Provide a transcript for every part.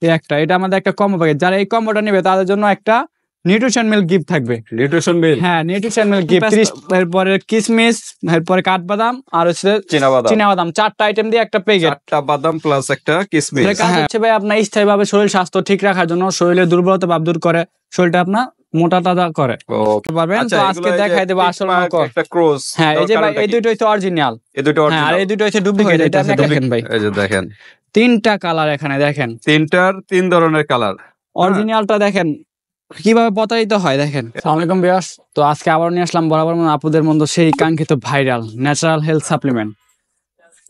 এই একটা, এটা আমাদের একটা কম্বো প্যাকেজ। যারা এই কম্বোটা নেবে তাদের জন্য একটা নিউট্রিশন মিল্ক গিফট থাকবে। নিউট্রিশন মিল্ক, হ্যাঁ নিউট্রিশন মিল্ক গিফট। এরপরে কিশমিশ, এরপরে কাঠবাদাম আর হচ্ছে চীনাবাদাম, 4টা আইটেম দিয়ে একটা প্যাকেট। 4টা বাদাম প্লাস একটা কিশমিশ। এটা কাজ হচ্ছে ভাই আপনার স্থায়ীভাবে শরীর স্বাস্থ্য ঠিক রাখার জন্য, শরীরের দুর্বলতা ভাব দূর করে, শরীরটা আপনার মোটা তাজা করে পারবেন। তো আজকে দেখাই দেব আসল নকল। একটা ক্রস। হ্যাঁ এই যে ভাই এই দুটো হচ্ছে অরিজিনাল, এই দুটো অরিজিনাল, আর এই দুটো হচ্ছে ডুপ্লিকেট। এটা আপনি দেখেন ভাই, এই যে দেখেন 3টা কালার এখানে দেখেন, 3টার 3 ধরনের কালার। অরিজিনালটা দেখেন কিভাবে প্রতারিত হয় দেখেন। আসসালামু আলাইকুম ভিউয়ার্স, তো আজকে আবার নিয়ে আসলাম বরাবর আপুদের মধ্যে সেই কাঙ্ক্ষিত ভাইরাল ন্যাচারাল হেলথ সাপ্লিমেন্ট।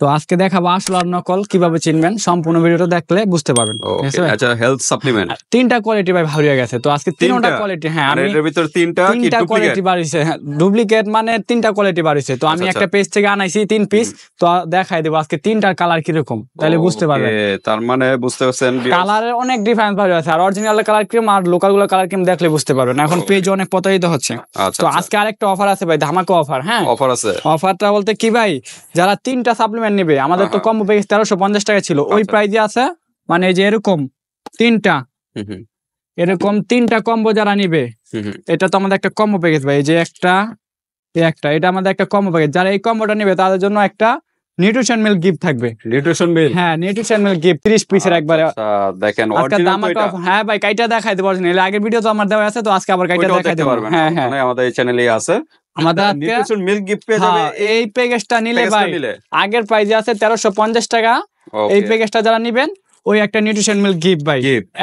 তো আজকে দেখাবো আসল আর নকল কিভাবে চিনবেন, সম্পূর্ণ ভিডিওটা দেখলে বুঝতে পারবেন। আচ্ছা হেলথ সাপ্লিমেন্ট 3টা কোয়ালিটি ভাই ভালো হয়ে গেছে। তো আজকে 3টা কোয়ালিটি, হ্যাঁ আমি এর ভিতর 3টা কোয়ালিটি বাড়িছে, ডুপ্লিকেট মানে 3টা কোয়ালিটি বাড়িছে। তো আমি একটা পেজ থেকে আনাইছি 3 পিস, তো দেখাই দেব আজকে 3টার কালার কি রকম, তাহলে বুঝতে পারবেন। তার মানে বুঝতে পারছেন কালারের অনেক ডিফারেন্স পাওয়া যাচ্ছে, আর অরিজিনাল কালার ক্রিম আর লোকাল গুলো কালার ক্রিম দেখলে বুঝতে পারবেন। এখন পেজ অনেক প্রতারিত হচ্ছে। তো আজকে আরেকটা অফার আছে ভাই, ধামাকা অফার। হ্যাঁ অফার আছে। অফারটা বলতে কি ভাই, যারা 3টা সাপ্লিমেন্ট নেবে, আমাদের তো কম্বো প্যাকেজ 1350 টাকা ছিল, ওই প্রাইসে আছে। মানে যে এরকম 3টা কম্বো যারা নিবে, এটা তো আমাদের একটা কম্বো প্যাকেজ ভাই। এই যে একটা এটা আমাদের একটা কম্বো প্যাকেজ। যারা এই কম্বোটা নিবে তাদের জন্য একটা নিউট্রিশন মিল্ক গিফট থাকবে। নিউট্রিশন মিল্ক, হ্যাঁ নিউট্রিশন মিল্ক গিফট 30 পিসের একবারে। দেখেন অরিজিনাল তো এটা। হ্যাঁ ভাই কাইটা দেখাই দেব, অরিজিনাল আগের ভিডিও তো আমার দেওয়া আছে, তো আজকে আবার কাইটা দেখাই দেব। হ্যাঁ হ্যাঁ মানে আমাদের এই চ্যানেলেই আছে আমাদের নিউট্রিশন মিল্ক গিফট পেয়ে যাবে। এই প্যাকেজটা নিলে ভাই আগের প্রাইসে আছে 1350 টাকা। এই প্যাকেজটা যারা নেবেন ওই একটা নিউট্রিশন মিল্ক গিফট ভাই,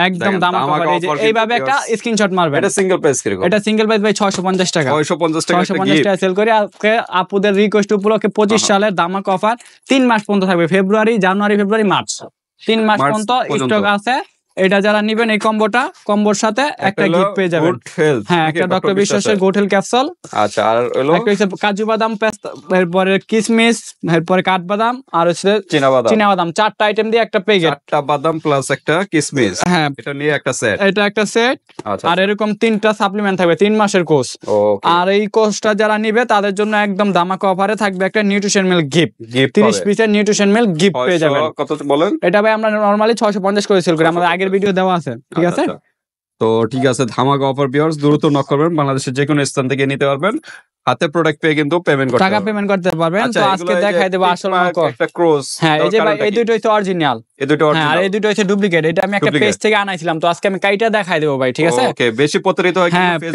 একদম দামাকা। এইভাবে একটা স্ক্রিনশট মারবেন। এটা সিঙ্গেল প্রাইস কিরকম? এটা সিঙ্গেল প্রাইস ভাই 650 টাকা। 650 টাকা সেল করে আজকে আপুদের রিকোয়েস্ট উপলক্ষে 25 সালের দামাকা অফার 3 মাস পর্যন্ত থাকবে, ফেব্রুয়ারি, জানুয়ারি, ফেব্রুয়ারি, মার্চ, 3 মাস পর্যন্ত স্টক আছে। এটা যারা নেবেন এই কম্বোর সাথে একটা গিফট পেয়ে যাবেন। হ্যাঁ একটা ডক্টর বিশ্বাসের গুড হেলথ ক্যাপসুল। আচ্ছা আর হলো একটা হচ্ছে কাজু বাদাম, পেস্তা, এরপরে কিশমিশ, এরপরে কাঠবাদাম আর হচ্ছে চীনাবাদাম, 4টা আইটেম দিয়ে একটা প্যাকেট। 4টা বাদাম প্লাস একটা কিশমিশ। হ্যাঁ এটা নিয়ে একটা সেট, এটা একটা সেট। আর এরকম 3টা সাপ্লিমেন্ট থাকবে, 3 মাসের কোর্স। আর এই কোর্সটা যারা নিবে তাদের জন্য একদম ধামাকা অফারে থাকবে একটা নিউট্রিশন মিল্ক গিফট, 30 পিসের নিউট্রিশন মিল্ক গিফট পেয়ে যাবেন। কত বলেন? এটা ভাই আমরা নরমালি 650 করে সেল করি, আমাদের আগের ভিডিও দেওয়া আছে, ঠিক আছে? তো ঠিক আছে, ধামাকা অফার ভিউয়ার্স, দ্রুত নক করবেন, বাংলাদেশের যে কোনো স্থান থেকে নিতে পারবেন, হাতে প্রোডাক্ট পেয়ে কিন্তু পেমেন্ট করতে টাকা পেমেন্ট করতে পারবেন। তো আজকে দেখাই দেব আসল নকল। একটা ক্রস। হ্যাঁ এই যে ভাই এই দুটো হচ্ছে অরিজিনাল, এই দুটো অরিজিনাল, আর এই দুটো হচ্ছে ডুপ্লিকেট। এটা আমি একটা পেজ থেকে আনাইছিলাম, তো আজকে আমি কাইটা দেখাই দেব ভাই, ঠিক আছে? ওকে, বেশি প্রতারিত হয় কিন্তু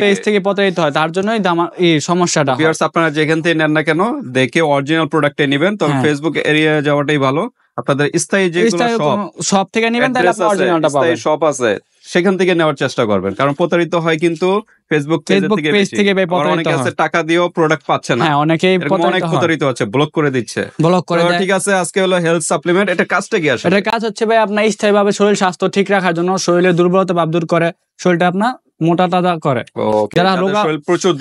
পেজ থেকে প্রতারিত হয়, তার জন্যই এই সমস্যাটা। ভিউয়ার্স আপনারা যেখান থেকে নেন না কেন দেখে অরিজিনাল প্রোডাক্টে নেবেন, তবে ফেসবুক এরিয়া যাওয়াটাই ভালো। আপনাদের স্থায়ী যেগুলো সব থেকে নেবেন তাহলে আপনি অরিজিনালটা পাবেন। শপ আছে সেখান থেকে নেওয়ার চেষ্টা করবেন, কারণ প্রতারিত হয় কিন্তু ফেসবুক পেজ থেকে অনেকে আছে টাকা দিয়েও প্রোডাক্ট পাচ্ছে না। হ্যাঁ অনেকেই অনেক প্রতারিত হচ্ছে, ব্লক করে দিচ্ছে, ব্লক করে। ঠিক আছে আজকে হলো হেলথ সাপ্লিমেন্ট, এটা কাজটা কি আসলে? এটা কাজ হচ্ছে ভাই আপনার স্থায়ীভাবে শরীর স্বাস্থ্য ঠিক রাখার জন্য, শরীরের দুর্বলতা ভাব দূর করে, শরীরটা আপনার মোটা তাজা করে। যারা প্রচুর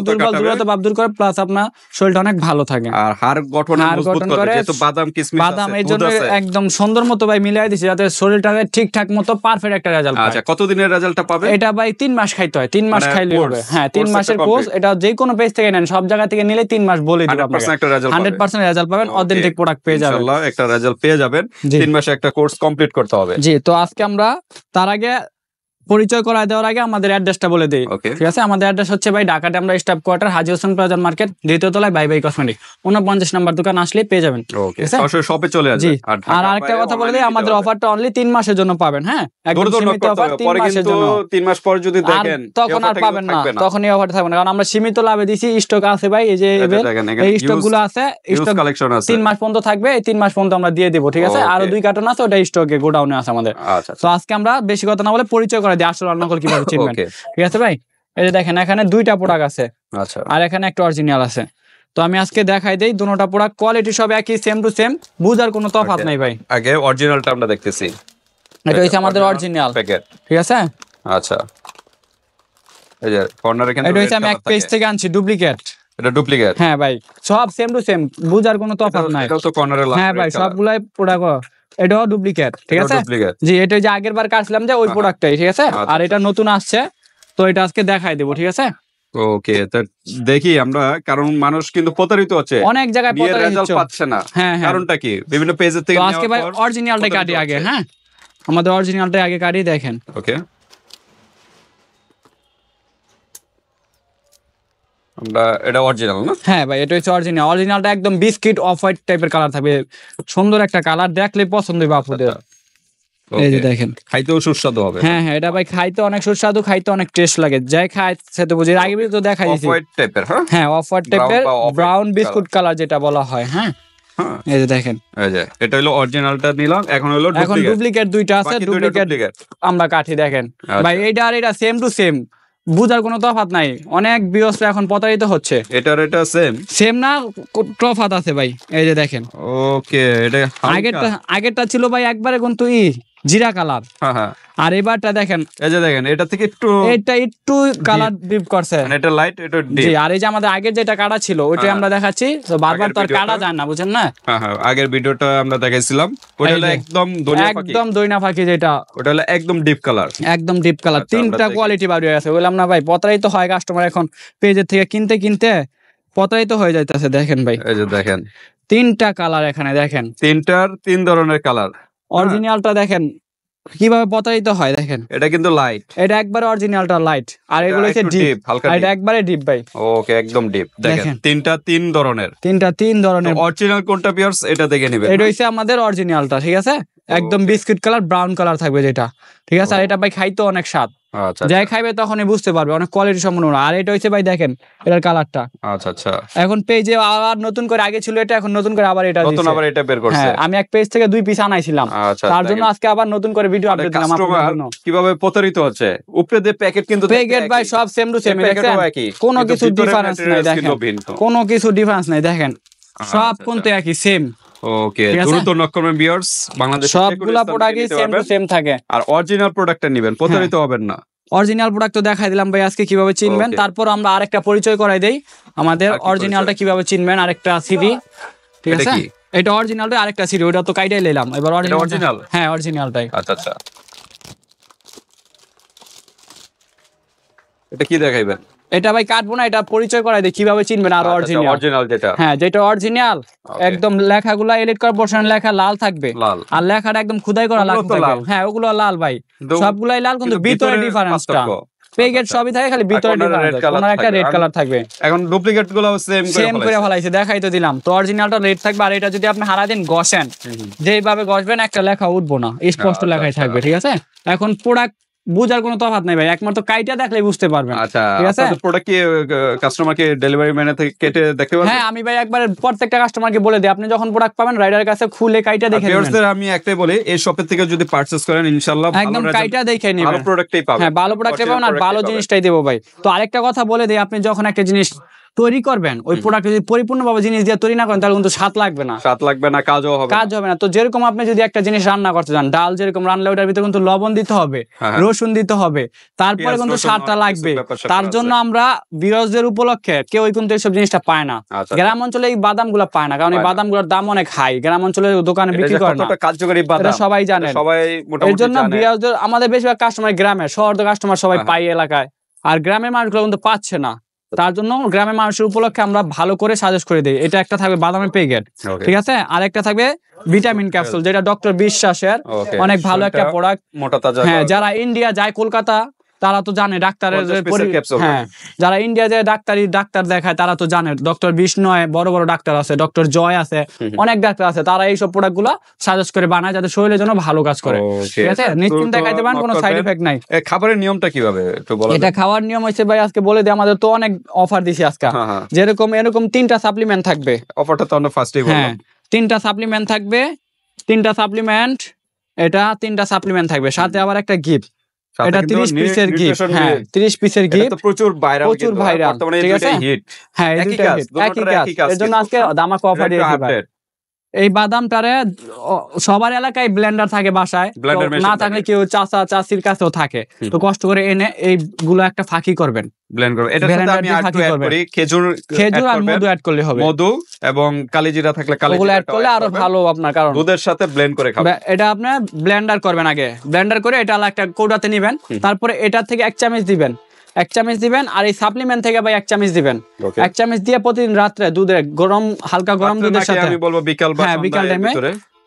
দুর্বলতা ভাব দূর করে, প্লাস আপনার শরীরটা অনেক ভালো থাকে, আর হাড় গঠন করে। যেহেতু বাদাম কিশমিশ বাদাম এই জন্য একদম সুন্দর মতো ভাই মিলাই দিছে, যাতে শরীরটাকে ঠিকঠাক মতো পারফেক্ট একটা রেজাল্ট পায়। আচ্ছা কতদিনের রেজাল্টটা পাবে? এটা ভাই 3 মাস খাইতে হয়, 3 মাস খাইলে হবে। হ্যাঁ 3 মাসের কোর্স, এটা যে কোনো পেজ থেকে নেন, সব জায়গা থেকে নিলে 3 মাস বলে দিব আপনাকে 100% রেজাল্ট পাবেন, অথেন্টিক প্রোডাক্ট পেয়ে যাবেন, ইনশাআল্লাহ একটা রেজাল্ট পেয়ে যাবেন। 3 মাসে একটা কোর্স কমপ্লিট করতে হবে। জি, তো আজকে আমরা তার আগে পরিচয় করায় দেওয়ার আগে আমাদের অ্যাড্রেসটা বলে দিই, ঠিক আছে? আমাদের অ্যাড্রেস হচ্ছে ভাই ঢাকাতে আমরা স্টাফ কোয়ার্টার, হাজী হোসেন প্লাজা মার্কেট, 2য় তলায় বাই বাই কসমেটিক, 49 নম্বর দোকান আসলে পেয়ে যাবেন। শপে চলে আসবেন। আর আরেকটা কথা বলে দিই, আমাদের অফারটা অনলি 3 মাসের জন্য পাবেন। হ্যাঁ একদম সীমিত অফার, 3 মাসের জন্য। 3 মাস পর যদি দেখেন তখন আর পাবেন না, তখন এই অফারটা থাকবে না, কারণ আমরা সীমিত লাভে দিছি। স্টক আছে ভাই, এই যে এই স্টকগুলো আছে, স্টক কালেকশন আছে, 3 মাস পর্যন্ত থাকবে, এই 3 মাস পর্যন্ত আমরা দিয়ে দেব, ঠিক আছে? আরো 2 কার্টন আছে, ওটা স্টকে গোডাউনে আছে আমাদের। তো আজকে আমরা বেশি কথা না বলে পরিচয় করে দিই আসল নকল কিভাবে চিনবেন, ঠিক আছে ভাই? এই যে দেখেন এখানে 2টা প্রোডাক্ট আছে, আচ্ছা, আর এখানে একটা অরিজিনাল আছে। তো আমি আজকে দেখাই দেই, দুটোটা প্রোডাক্ট কোয়ালিটি সব একই, সেম টু সেম, বুঝার কোনো তফাৎ নাই ভাই। আগে অরিজিনালটা আমরা দেখতেছি, এটা হচ্ছে আমাদের অরিজিনাল প্যাকেট, ঠিক আছে? আচ্ছা এই যে কর্নারে কিন্তু এটা হচ্ছে আমি এক পেজ থেকে আনছি, ডুপ্লিকেট। এটা ডুপ্লিকেট? হ্যাঁ ভাই সব সেম টু সেম, বুঝার কোনো তফাৎ নাই। এটাও তো কর্নারে লাগবে। হ্যাঁ ভাই সবগুলাই প্রোডাক্ট, এটাও ডুপ্লিকেট, ঠিক আছে? জি, এটা যে আগের বার কাটছিলাম যে ওই প্রোডাক্টটাই, ঠিক আছে? আর এটা নতুন আসছে, তো এটা আজকে দেখাই দেব, ঠিক আছে? ওকে, তো দেখি আমরা, কারণ মানুষ কিন্তু প্রতারিত হচ্ছে, অনেক জায়গায় প্রতারিত পাচ্ছে না। কারণটা কি? বিভিন্ন পেজের থেকে আজকে ভাই অরিজিনালটা কাটি আগে। হ্যাঁ আমাদের অরিজিনালটা আগে কাটি দেখেন। ওকে, আমরা এটা অরিজিনাল না? হ্যাঁ ভাই, এটা হচ্ছে অরিজিনাল। অরিজিনালটা একদম বিস্কিট অফ হোয়াইট টাইপের কালার থাকবে, সুন্দর একটা কালার, দেখলে পছন্দ হবে আপুদের। এই যে দেখেন, খাইতেও সুস্বাদু হবে। হ্যাঁ হ্যাঁ, এটা ভাই খাইতে অনেক সুস্বাদু, খাইতে অনেক টেস্ট লাগে, যাই খায় সেটা বুঝে। আগে তো দেখাই দিয়েছি, অফ হোয়াইট টাইপের। হ্যাঁ, অফ হোয়াইট টাইপের ব্রাউন বিস্কুট কালার যেটা বলা হয়। হ্যাঁ, এই যে দেখেন, এই যে এটা হলো অরিজিনালটা নিলাম, এখন ডুপ্লিকেট দুইটা আছে, ডুপ্লিকেট আমরা কাঠি দেখেন ভাই। এইটা আর এটা সেম টু সেম, বুঝার কোনো তফাৎ নাই। অনেক বিয়সরা এখন প্রতারিত হচ্ছে। এটার এটা সেম না, তফাৎ আছে ভাই। এই যে দেখেন, ওকে, এটা আগেরটা ছিল ভাই একবারে কিন্তু জিরা কালার। হ্যাঁ, আর এবারটা দেখেন, এই যে দেখেন, এটা থেকে একটু কালার ডিপ করছে, মানে এটা লাইট, এটা ডিপ। জি, আর এই যে আমাদের আগের যেটা কাটা ছিল ওইটাই আমরা দেখাচ্ছি, তো বারবার তো আর কাটা যায় না, বুঝেন না? হ্যাঁ, আগের ভিডিওটা আমরা দেখাইছিলাম, ওটা হলো একদম দইনা ফাঁকি, যেটা ওটা হলো একদম ডিপ কালার, একদম ডিপ কালার। তিনটা কোয়ালিটি বার হয়ে গেছে, বললাম না ভাই, প্রতারিত হয় কাস্টমার এখন পেজের থেকে কিনতে প্রতারিত হয়ে যাইতেছে। দেখেন ভাই, এই যে দেখেন, তিনটা কালার এখানে দেখেন, তিন ধরনের কালার। অরিজিনালটা দেখেন কিভাবে প্রতারিত হয়, দেখেন। এটা কিন্তু লাইট, এটা একবারে অরিজিনালটা লাইট, আর এগুলো হচ্ছে ডিপ, হালকা। এটা একবারে ডিপ ভাই। ওকে, একদম ডিপ। দেখেন, তিন ধরনের। অরিজিনাল কোনটা ভিউয়ার্স, এটা দেখে নেবেন। এটা হইছে আমাদের অরিজিনালটা, ঠিক আছে, একদম বিস্কিট কালার, ব্রাউন কালার থাকবে যেটা, ঠিক আছে। আর এটা ভাই খাইতে অনেক স্বাদ, যাই খাইবে তখনই বুঝতে পারবে, অনেক কোয়ালিটি সম্পন্ন। আর এটা হচ্ছে ভাই দেখেন এটার কালারটা। আচ্ছা, এখন পেজে আবার নতুন করে, আগে ছিল এটা, এখন নতুন করে আবার এটা বের করছে। হ্যাঁ, আমি এক পেজ থেকে 2 পিস আনাইছিলাম, তার জন্য আজকে আবার নতুন করে ভিডিও আপডেট দিলাম আপনাদের জন্য। কিভাবে প্রতারিত হচ্ছে, উপরে যে প্যাকেট কিন্তু প্যাকেট ভাই সব সেম টু সেম, কোনো কিছু ডিফারেন্স নাই, দেখেন কোনো কিছু ডিফারেন্স নাই, দেখেন সব কোনতে একই সেম। ওকে, দ্রুত নক করবেন ভিউয়ার্স, বাংলাদেশ সবগুলা প্রোডাক্টই সেম টু সেম থাকে। আর অরিজিনাল প্রোডাক্টটা নেবেন, প্রতারিত হবেন না। অরিজিনাল প্রোডাক্ট তো দেখাই দিলাম ভাই আজকে কিভাবে চিনবেন। তারপর আমরা আরেকটা পরিচয় করাই দেই, আমাদের অরিজিনালটা কিভাবে চিনবেন। আরেকটা সিডি, ঠিক আছে, এটা অরিজিনালটা, আরেকটা সিডি, ওটা তো কাইটাই নিলাম। এবার অরিজিনাল, হ্যাঁ অরিজিনালটাই। আচ্ছা, এটা কি দেখাইবেন? এটা ভাই কাটবো না, এটা পরিচয় করাই দেই কিভাবে চিনবেন। আর অরিজিনাল যেটা, হ্যাঁ, যেটা অরিজিনাল, একদম লেখাগুলা এডিট করার পোরশন লেখা লাল থাকবে, আর লেখাটা একদম খোদাই করা লাল থাকবে। হ্যাঁ, ওগুলো লাল ভাই, সবগুলাই লাল, কিন্তু ভিতরে ডিফারেন্সটা। প্যাকেট সবই থাকে, খালি ভিতরে ডিফারেন্স, কোন একটা রেড কালার থাকবে। এখন ডুপ্লিকেট গুলো সেম করে ফলাইছে, দেখাই তো দিলাম। তো অরিজিনালটা রেড থাকবে, আর এটা যদি আপনি সারা দিন ঘষেন, যেইভাবে ঘষবেন একটা লেখা উঠবো না, স্পষ্ট লেখাই থাকবে, ঠিক আছে। এখন প্রোডাক্ট বুঝার কোনো তফাৎ নাই ভাই, একমাত্র কাইটা দেখলে বুঝতে পারবেন। আচ্ছা, ঠিক আছে। প্রোডাক্ট কি কাস্টমারকে ডেলিভারি ম্যান থেকে কেটে দেখতে পারবেন? হ্যাঁ, আমি ভাই একবার প্রত্যেকটা কাস্টমারকে বলে দিই, আপনি যখন প্রোডাক্ট পাবেন রাইডারের কাছে খুলে কাইটা দেখে নেবেন। আমি একটাই বলি, এই শপের থেকে যদি পারচেজ করেন ইনশাআল্লাহ একদম কাইটা দেখে নেবেন, ভালো প্রোডাক্টই পাবেন। হ্যাঁ, ভালো প্রোডাক্টই পাবেন, আর ভালো জিনিসটাই দেবো ভাই। তো আরেকটা কথা বলে দেই, আপনি যখন একটা জিনিস তৈরি করবেন, ওই প্রোডাক্ট যদি পরিপূর্ণভাবে জিনিস দিয়ে তৈরি না করেন, তাহলে কিন্তু স্বাদ লাগবে না, কাজ হবে না। তো যেরকম আপনি যদি একটা জিনিস রান্না করতে যান, ডাল যেরকম রান্না, ওটার ভিতরে কিন্তু লবণ দিতে হবে, রসুন দিতে হবে, তারপরে কিন্তু স্বাদটা লাগবে। তার জন্য আমরা বিরোধের উপলক্ষে কেউ কিন্তু এইসব জিনিসটা পায় না। গ্রাম অঞ্চলে এই বাদাম গুলা পায় না, কারণ এই বাদাম গুলোর দাম অনেক হাই, গ্রাম অঞ্চলে দোকানে বিক্রি করে না। এটা সবাই জানে, এর জন্য বিরোধের আমাদের বেশিরভাগ কাস্টমার গ্রামে, শহর তো কাস্টমার সবাই পাই এলাকায়, আর গ্রামের মানুষগুলো কিন্তু পাচ্ছে না। তার জন্য গ্রামের মানুষের উপলক্ষে আমরা ভালো করে সাজেস্ট করে দিই। এটা একটা থাকবে বাদামের প্যাকেট, ঠিক আছে, আর একটা থাকবে ভিটামিন ক্যাপসুল, যেটা ডক্টর বিশ্বাসের অনেক ভালো একটা প্রোডাক্ট। হ্যাঁ, যারা ইন্ডিয়া যায়, কলকাতা, তারা তো জানে ডাক্তারের, হ্যাঁ, যারা ইন্ডিয়া যায় ডাক্তার দেখায়, তারা তো জানে ডক্টর বিষ্ণয়, বড় বড় ডাক্তার আছে, ডক্টর জয় আছে, অনেক ডাক্তার আছে, তারা এইসব প্রোডাক্ট গুলা সাজেস্ট করে বানায়, যাতে শরীরের জন্য ভালো কাজ করে, ঠিক আছে। নিশ্চিন্তে খাইতে পারেন, কোনো সাইড এফেক্ট নাই। খাবারের নিয়মটা কিভাবে একটু বলো। এটা খাওয়ার নিয়ম হচ্ছে ভাই, আজকে বলে দিই, আমাদের তো অনেক অফার দিছি আজকে, যেরকম এরকম 3টা সাপ্লিমেন্ট থাকবে। অফারটা তো আমরা ফার্স্টেই বললাম, হ্যাঁ, 3টা সাপ্লিমেন্ট থাকবে, 3টা সাপ্লিমেন্ট, এটা 3টা সাপ্লিমেন্ট থাকবে, সাথে আবার একটা গিফট। এটা 30 পিসের গিফট, হ্যাঁ 30 পিসের গিফট, এটা প্রচুর ভাইরাল, ঠিক আছে। হ্যাঁ, এই দুইটা একই কাজ, এর জন্য আজকে ধামাকা অফার দিয়েছি ভাই। এই বাদামটারে সবার এলাকায় ব্লেন্ডার থাকে বাসায়, না থাকলে কেউ চাচা চাচির কাছেও থাকে, তো কষ্ট করে এনে এইগুলো একটা ফাঁকি করবেন, ব্লেন্ড করবেন। এটার সাথে আমি অ্যাড করি খেজুর আর মধু অ্যাড করলে হবে, মধু এবং কালিজিরা থাকলে কালিজিরা অ্যাড করলে আরো ভালো আপনার, কারণ দুধের সাথে ব্লেন্ড করে খাবেন। এটা আপনি ব্লেন্ডার করবেন, আগে ব্লেন্ডার করে এটা একটা কৌটাতে নেবেন, তারপরে এটা থেকে 1 চামচ দিবেন, 1 চামচ দিবেন, আর এই সাপ্লিমেন্ট থেকে ভাই 1 চামচ দিবেন। 1 চামচ দিয়ে প্রতিদিন রাত্রে দুধে হালকা গরম দুধের সাথে, আমি বলবো বিকাল বা বিকাল টাইমে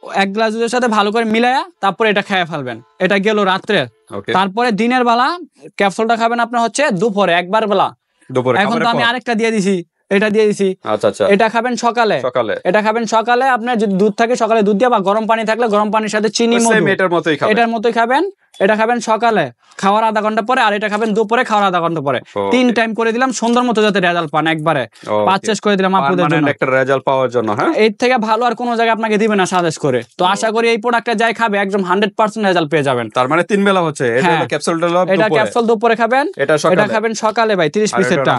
এক গ্লাস দুধের সাথে ভালো করে মিলায়া তারপরে এটা খেয়ে ফেলবেন। এটা গেল রাত্রে। তারপরে দিনের বেলা ক্যাপসুলটা খাবেন আপনার হচ্ছে দুপুরে একবার বেলা। এখন তো আমি আরেকটা দিয়ে দিছি, এটা দিয়ে দিছি। আচ্ছা, এটা খাবেন সকালে। এটা খাবেন সকালে। আপনার যদি দুধ থাকে সকালে দুধ দিয়ে, বা গরম পানি থাকলে গরম পানির সাথে চিনি মধু এটার মতোই খাবেন। এটা খাবেন সকালে খাওয়ার আধা ঘন্টা পরে, আর এটা খাবেন দুপুরে খাওয়ার আধা ঘন্টা পরে। 3 টাইম করে দিলাম সুন্দর মতো যাতে রেজাল্ট পান। একবারে 5 করে দিলাম আপনাদের জন্য, একটা রেজাল্ট পাওয়ার জন্য। হ্যাঁ, এর থেকে ভালো আর কোনো জায়গায় আপনাকে দিবে না সাজেস্ট করে। তো আশা করি এই প্রোডাক্টটা যাই খাবে একদম 100% রেজাল্ট পেয়ে যাবেন। তার মানে 3 বেলা হচ্ছে। এটা ক্যাপসুলটা এটা ক্যাপসুল দুপুরে খাবেন, এটা খাবেন সকালে ভাই 30 পিসেরটা।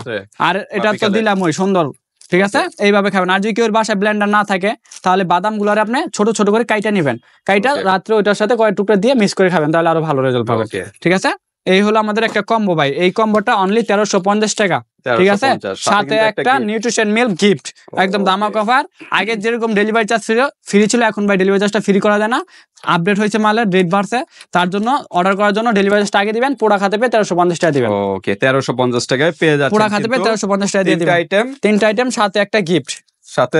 আর এটা তো দিলাম ওই সুন্দর, ঠিক আছে? এইভাবে খাবেন। আর যদি কেউ বাসায় ব্লেন্ডার না থাকে তাহলে বাদাম গুলো আপনি ছোট ছোট করে কাইটা নিবেন, কাইটা রাত্রে ওইটার সাথে কয়েক টুকরা দিয়ে মিক্স করে খাবেন, তাহলে আরো ভালো রেজাল্ট পাবেন। ঠিক আছে, এই হলো আমাদের একটা কম্বো ভাই। এই কম্বোটা অনলি 1350 টাকা, ঠিক আছে? সাথে একটা নিউট্রিশন মিল্ক গিফট, একদম ধামাকা অফার। আগে যেরকম ডেলিভারি চার্জ ফ্রি ছিল, এখন ভাই ডেলিভারি চার্জটা ফ্রি করা যায় না। আপডেট হয়েছে, মালের রেট বাড়ছে, তার জন্য অর্ডার করার জন্য ডেলিভারি চার্জটা আগে দিবেন। পোড়া খাতে পেয়ে 1350 টাকা দিবেন। ওকে, 1350 টাকায় পেয়ে যাচ্ছেন। পোড়া খাতে পেয়ে 1350 টাকা দিয়ে দিবেন। 3টা আইটেম সাথে একটা গিফট, সাথে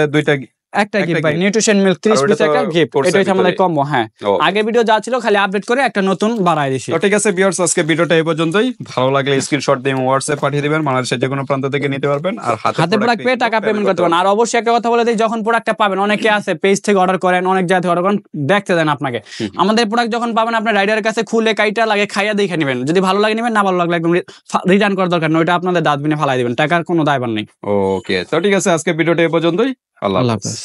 একটা গিফট ভাই, নিউট্রিশন মিল্ক 30 পিস একটা গিফট। এটা হচ্ছে আমাদের কম্বো। হ্যাঁ, আগে ভিডিও যা ছিল খালি আপডেট করে একটা নতুন বাড়ায় দিয়েছি। তো ঠিক আছে ভিউয়ার্স, আজকে ভিডিওটা এই পর্যন্তই। ভালো লাগলে স্ক্রিনশট দিয়ে হোয়াটসঅ্যাপ পাঠিয়ে দিবেন, বাংলাদেশের যে কোনো প্রান্ত থেকে নিতে পারবেন। আর হাতে প্রোডাক্ট পেয়ে টাকা পেমেন্ট করতে পারবেন। আর অবশ্যই একটা কথা বলে দিই, যখন প্রোডাক্টটা পাবেন, অনেকে আছে পেজ থেকে অর্ডার করেন, অনেক জায়গা থেকে অর্ডার করেন, দেখতে দেন আপনাকে। আমাদের প্রোডাক্ট যখন পাবেন আপনার রাইডারের কাছে খুলে কাইটা লাগে খাইয়া দেখে নেবেন। যদি ভালো লাগে নেবেন, না ভালো লাগলে একদম রিটার্ন করার দরকার নয়, ওটা আপনাদের ডাস্টবিনে ফেলাই দিবেন, টাকার কোনো দায়ভার নেই। ওকে, তো ঠিক আছে আজকে ভিডিওটা এই পর্যন্তই। আল্লাহ হাফেজ।